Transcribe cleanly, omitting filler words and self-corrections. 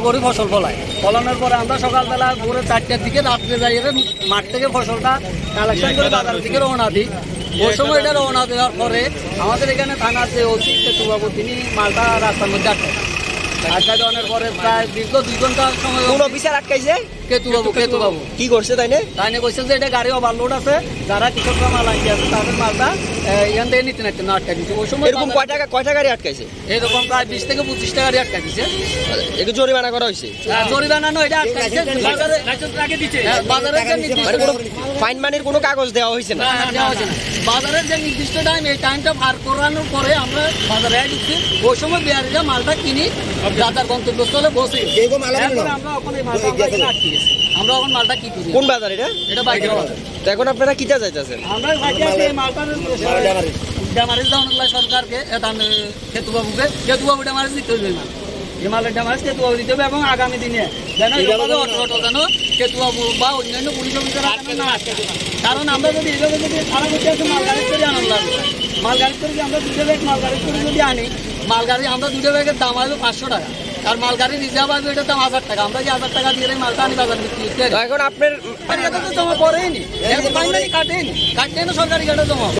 করে ফসল ফলায়। ফলানোর পরে আমরা সকালবেলা ভোরে 4টার দিকে রাত্রে যাই মাঠ থেকে ফসলটা কালেকশন করে বাজারের দিকে রওনা দিই। ওই সময় এটা রওনা দেওয়ার পরে আমাদের এখানে থানার যে ওসি কেতুবাবু তিনি মালটা রাস্তার মধ্যে আটকা দেওয়ানোর পরে প্রায় দীর্ঘ 2 ঘন্টার সময় কোন অফিসার আটকাইছে? কেতুবাবু কি করছে তাই না কইছে যে এটা গাড়ি ওভারলোড আছে, যারা কৃষকরা মাল আনতে আছে তাদের মালটা এখান থেকে নিতে না আটকা দিচ্ছে। ওই সময় এরকম কয়টা গাড়ি আটকাইছে? এরকম প্রায় 20 থেকে 25টা গাড়ি আটকা দিচ্ছে। একটু জরিমানা করা হয়েছে? জরিমানা নয়, এটা আটকা দিচ্ছে বাজারে যে নির্দিষ্ট মানে কোনো ফাইন মানির কোনো কাগজ দেওয়া হয়েছে না? দেওয়া হয়েছে না। বাজারের যে নির্দিষ্ট টাইম, এই টাইমটা পার করানোর পরে আমরা বাজারে ঢুকছি। ওই সময় বিহারিরা মালটা কিনি যাতার গন্তব্যস্থলে বসে আমরা ওখানে মালটা আটকে গেছি। আমরা এখন মালটা কি করি? কোন বাজার এটা? এটা বাইকের বাজার। তো এখন আপনারা কিটা চাইতেছেন? আমরা মালটা ড্যামারেজ দেওয়া সরকারকে, কেতুবাবু ড্যামারেজ দিতে হবে। এই মালের ড্যামারেজ কেতুবাবু দিতে হবে এবং আগামী দিনে যেন অটো যেন কেতুবাবু বা অন্যান্য পুলিশ অফিসার না আসে। কারণ আমরা যদি এইভাবে যদি খারাপ হচ্ছে আছে মাল গাড়ি করে আনন্দ লাগবে। মাল গাড়ি করে আমরা 2 ব্যাগ মাল গাড়ি করে যদি আনি, মাল গাড়ি আমরা 2 ব্যাগের দাম আসবে 500 টাকা। আর মাল গাড়ি রিজার্ভ আসবে এটার দাম 1000 টাকা। আমরা যে 1000 টাকা দিয়ে মালটা আনি বাজার বিক্রি করতে এখন আপনার জমা করেনি, কাটেনি, কাটে না সরকারি গাড়ি জমা।